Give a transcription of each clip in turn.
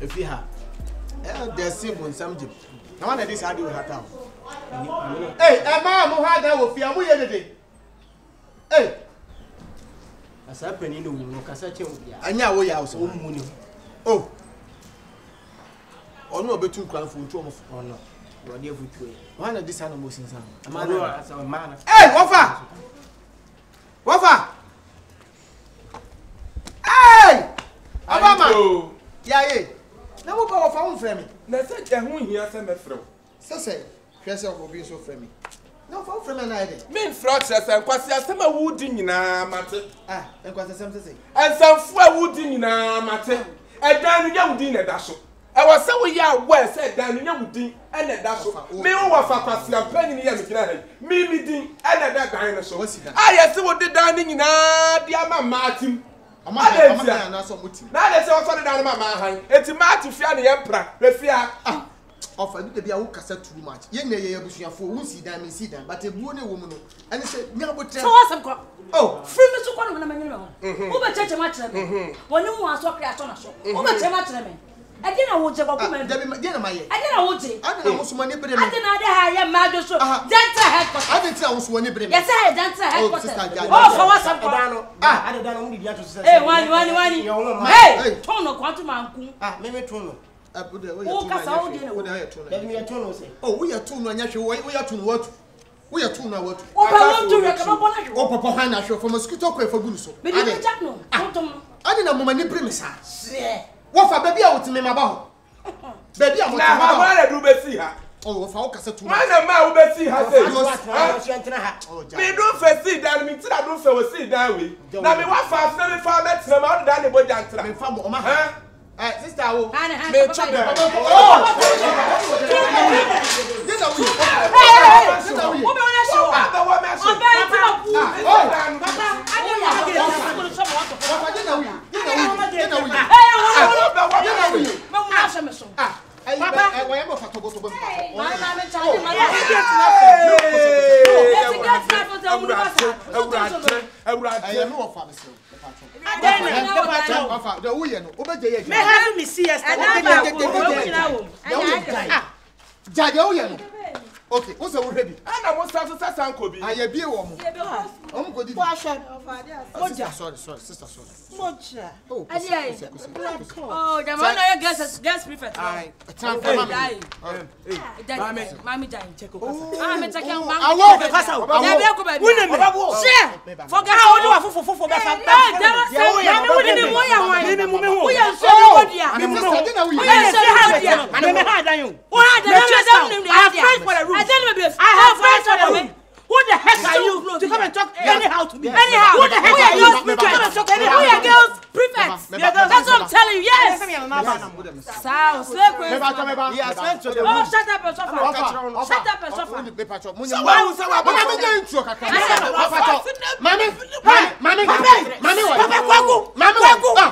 If you have, there's simple some jib. Now, one of these I do have now. Hey, a man who had that with you, hey, as happened in the room, I know we are so money. Oh, or no, but 2 crowns for 2 of honor. One of these animals in some. Man. Hey, Wafa! Hey! Abama! Yeah. Now we go for frame. Na say je hu hia say me frem. Say, hwese obi so frame. No for frame na ide. Me frot say nkwase asem awudi nyina mate. Ah, nkwase asem say. Ansamfu awudi nyina mate. Edan no yawudi na da so. E wo se wo ya we say edan no yawudi e na da so. Me wo fa kwase ampani ni ya me kina he. Me din e na da dan no so. Ah, yes wo de dan ni nyina dia ma matim. Ama na so muti. Na de se wo so de dan ma han. Eti ma ti fia ne yempra. Refia. Offer you be a kasa too much. Ye na ye abusuafo wo si dan me si dan, but ebuo ne wo mu no. Ene se nya botre. So what's up? Oh, free me so kwano na manyene me ho. Wo be cheche ma kire me. Woni mu aso kre aso na so. Wo be cheche ma kire me. Ade na wo je kwa kuma. Ade na maye. Ade na wo je. Ade na wo so mani bere me. Ade na ade ha ye ma do so. Dental headquarters. Ade ti a wo so mani bere me. Yes I dental headquarters. Oh, for what's up? Ade dan no dia to say. Hey, wani. Hey, tono kwantu manku. Me tono. Oh, kasa o de na wo. Me tono say. Oh, we are tono anya hwe we are tono what? We are tono what? O ba won to re ka ba bona hwe. Oh, papa ha na hwe from mosquito ko e fa gunu so. Me dey check no. Totom. Ade na mama ni bere me sa. Se. Wo fa baby a wotime ma ba ho. Baby a mo na ha ma na du be si ha. Oh, wo fa wo kasa tu. Ma na ma wo be si ha say. Me do fe si dan mi tira do fe wo si dan we. Na me wa fa fe me fa me tira ma do dan ne bo jan tira. Me fa mo ma ha. Sister wo. Me chop dem. Oh! Get away. Hey! Wo be wona show. Ba wo me show. Oba tira pu. Oh! Papa, ade ya get so mo to. Papa, get away. Get away. Hey, Get away. me mo na show me so. Papa, we am for togo togo. Ma me charge ma. I am no for myself. Me have me see yes. Okay, what's the ready? Ana mo sa so sanko bi. I be wo mo. Omo go di. Sorry, sister, sorry. Mocha. Oh, oh, the man no guest prefect. I transfer Mami die check o. Me check am bank. I want because I be ko ba bi. Share. Forget how do fufu be fa. I have friends for the room. Who the heck are you to come and talk anyhow to me? Anyhow. Who the heck are you to come and talk anyhow? Who are girls prefects? That's what I'm telling you. Yes. Sound slippery. Oh, shut up and suffer. Shut up and suffer.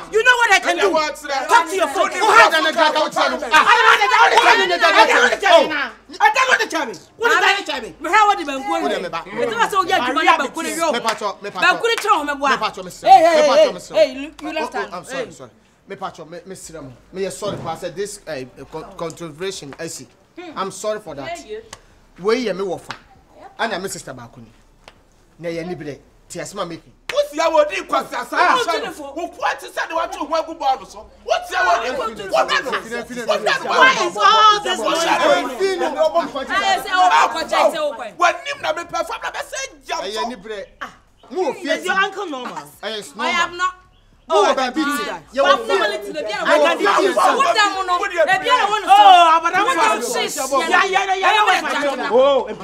You know what I can do? Talk to your phone. I don't want to tell me. What is that tell me? How are you going? It was so young. Hey, you left hand. I'm sorry. Me patcho, me siram. Me sorry for I said this controversy. I see. I'm sorry for that. Where you me wofa. And my sister Bakuni. Na ye nibre. Ti asema making. What's your word? What's your son? What is that? What you want to borrow? What's your word? What is all this? What name na me perform na be say jam. Ye nibre. Mo fie. Is your uncle normal? Yes, I am not. Oh, baby. You want family to the I can do you. What that one? Oh, but I'm sis. Yeah. Oh, you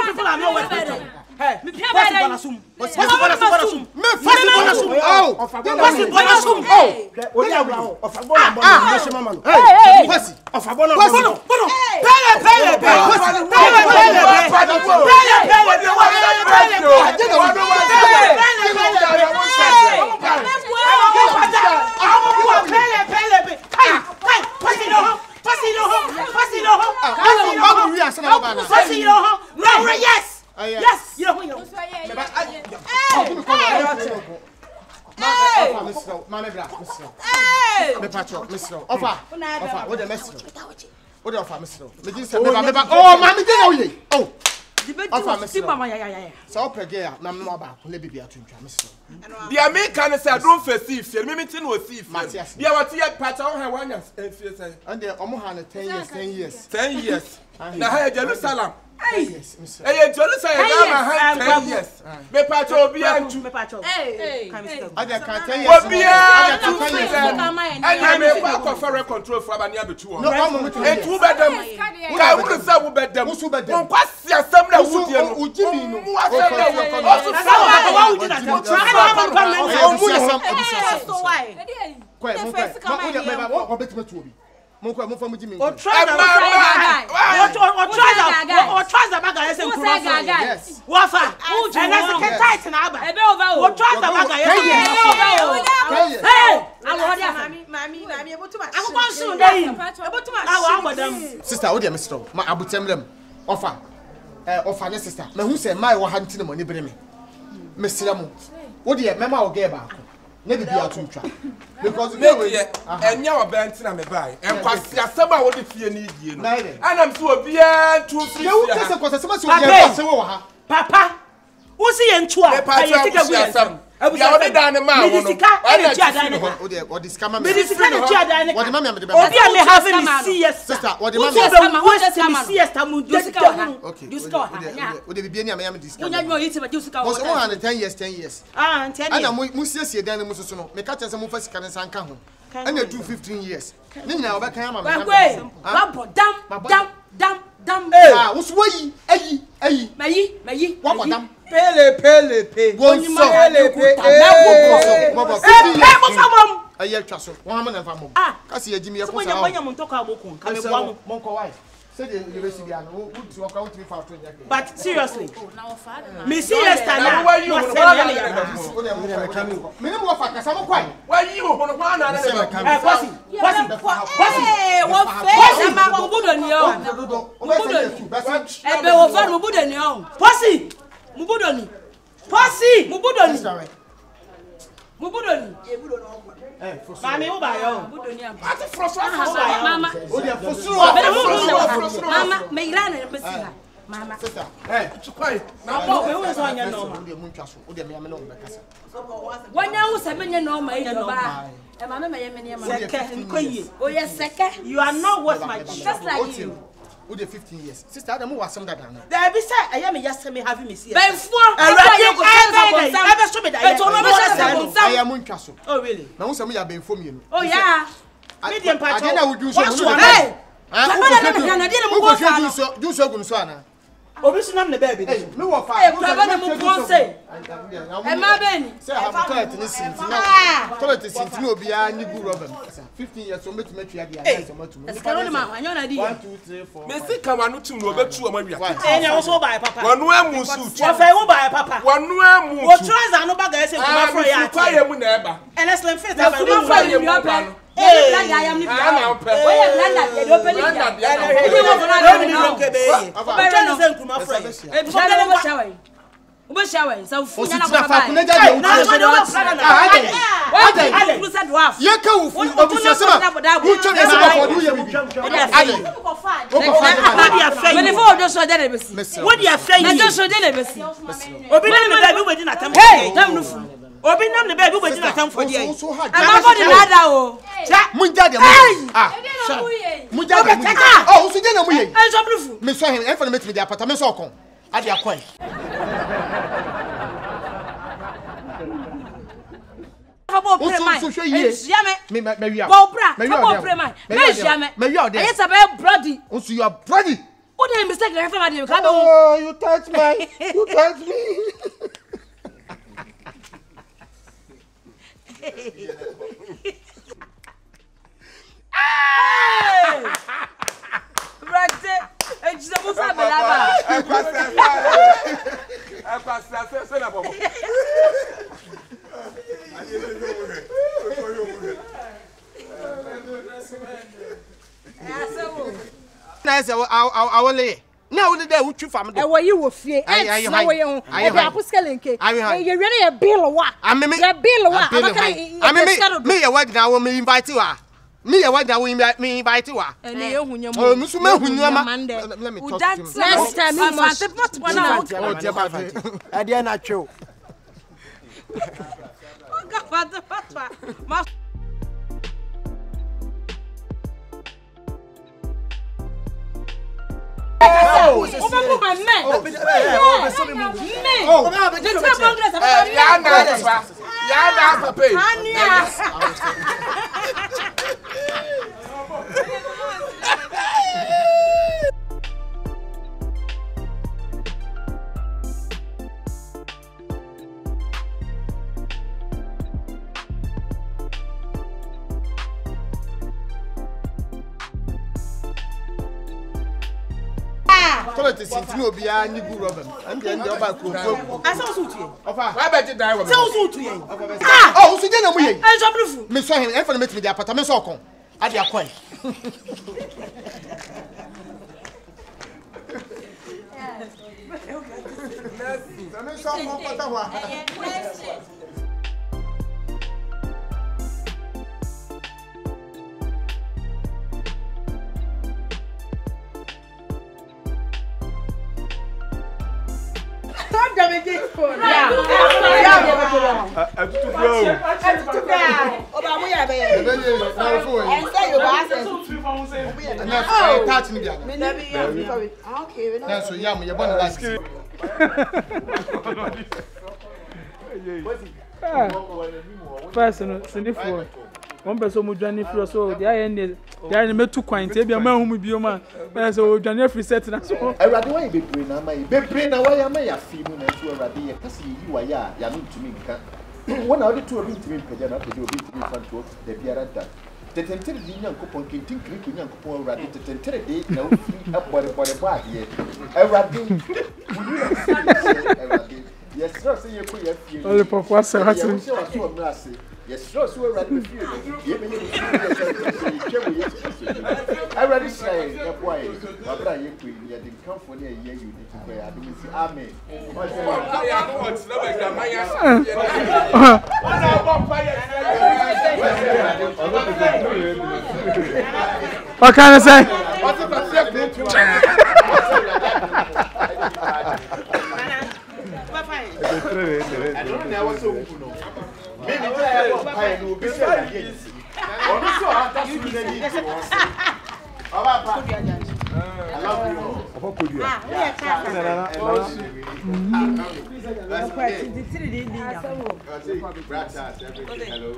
people are not worth. Hey, what's the bonasum? What's the bonasum? Oh, what's the bonasum? Oh, what are you? Of a bonus, Hey, what's of a bonus? Yes. Yes, you know. me pacho Mr. Offer what the message what the offer Mr. Me just say me ba oh ma me dey now ye oh offer Mr. So pege na me ba ko le bibia to ntwa Mr. The American say don't face if me meeting no see if dia what ye pacho ha wanya fie say and the omo ha 10 years 10 years na ha Jerusalem yes Mr. Eh Jerusalem na ha 10 years me pacho obi antu me pacho ada ka 10 years obi antu and me kwa for control for abani abetu no omo me etu bedam ka wo say wo bedam wo kwasi asem na wo die no ujimi no sister what dey Mr. ma abutemlem offer offer ne sister me hu say mai wo ha ntine mo ni bere me mesira mo wo dey mema wo ge ba ko na bibia to ntwa because me we enya wo ba ntina me bai enkwasi asem a wo de fie ni die no anam so obi antu free ye wo kese kwase sama so ye ba se wo ha papa wo si ye ntu a ye tika gu asem ya wo de dan ma wo no ana ti adan ne o de o discama me disika ne ti adan ne wo de ma me de be obi a me have me CS sister wo de ma me CS tamu disika okay o de bibia ni am disika Unya nyo yiti ba disika wo so 10 years ah 10 years ana mu siesie dan ne mu so no me ka tese mu fa sika ne sanka ho ana do 15 years ni nyina wo be kan ama me Babo dam ah wo so yi ayi mayi wo dam pele wonso baba mo famom ayi twa so won ma na famom kasi ya jimi ya ko sa so wonya monto ka bokun ka me bua mo monko why say the university an wo ti waka wo ti fa to nya but seriously me serious na tana why you me ne mo fa kasa mo kwai why you hono kwa na na kwasi wo fe na ma budo ni o ebe wo fa mo budo ni o kwasi mubudoni mami wo ba yo mubudoni am ati froso mama o de fosuro mama me irana ne besina mama sister chukwai na bo we wo so anya no ma o de mun twa so o de me am no be kasa wanya wo se menye no ma ido ba e mama me ye me ne ma o ye seke you are not worth my time just like you o de 15 years sister adam wo asem dada na there be say aya me yase me have me see benfuo ebe so me da e to no be say aya mun twa so oh really na wo sem ya benfuo mienu oh yeah medium patch agena wo ju so hey ju so gun so ana obi sunam ne baby me wo fa e baba na mu ponse e ma beni say have toilet ni sinti na toilet sinti no obi a ni gu rubber 15 years so metu metu ya dia na so metu eskaro ni ma anyo na di 1 2 3 4 me see kama no tum no betu o ma wia enya wo so ba papa wonu amu suit wo fa wo ba papa wonu amu wo trouser no baga ese kuma fro ya kwa ye mu na eba and slim fit na kuma fro ni yo pe ye blanda I am ni na pe o ye blanda ye do pe ni ya e bi shale mo shawai ubo shawai so fu nyana ko ba na jaje u ye ka u fu obi so ma u cho me ma for do ye bibi ale ko fa dia fe me fo do so dey besi wo dia fe na do so dey besi obi na me da bi wedi na tam hey tam no fu obi nam ne ba bi wedi na tam for dia ama ko di nada o mun jade mu mun jade mu oh so jade mu ye e so brufu me so he e fa na metimi dia pata me so okon ade akon Abo prema. So ye. Me wi out. Bo bra. Abo prema. Me jame. Me wi out there. Yes abe bloody. So you are bloody. What dey mistake dey from dey ka be. Oh, you touch me. Brate. E jise mo fa be la ba. Akwasa se na bobo. Na say I will lay. Now we dey uchu fam do. E wo yi wo fie. Na wo ye ho. E dey apuskalenke. Ye were ye bill wa. Ye bill wa. Abaka me ye wadi na wo me invite wa. Me ye wadi na wo me invite wa. Ene ye hunya mo. Oh, me so me hunya ma. Let me talk to him. Next time you must what na. Oh, dear bad. I dey na show. Ma Oh, my man. Oh, Toilet is in Obia, and you go rubber. And then the other cook. I saw suit you. Why bet you die with me? So suit you. Oh, so then we. I saw blue. Me saw him, and for me, the apartment so come. At the coin. Don't damage it for yeah. First, no, one person who journey through so they are met to quaint. Maybe a man who will be a man. So journey free set. I rather why be brain. I may be brain. Why am I a female and to a rabbit? Because you are ya, you need to me. One out of two of me to me, Pajana, to do in front of the Piarata. The tented young coupon can think you young coupon rabbit. The tented day, no, up by the bar here. A rabbit. Yes, sir, say you put your feet. only for what's a hustle. Yes, so right with you. I already say, why? My brother, you didn't come for near you. You I didn't see army. What can I say? I don't know what's so good. Maybe I will be sad again. Also, I love you. What could you? Hello.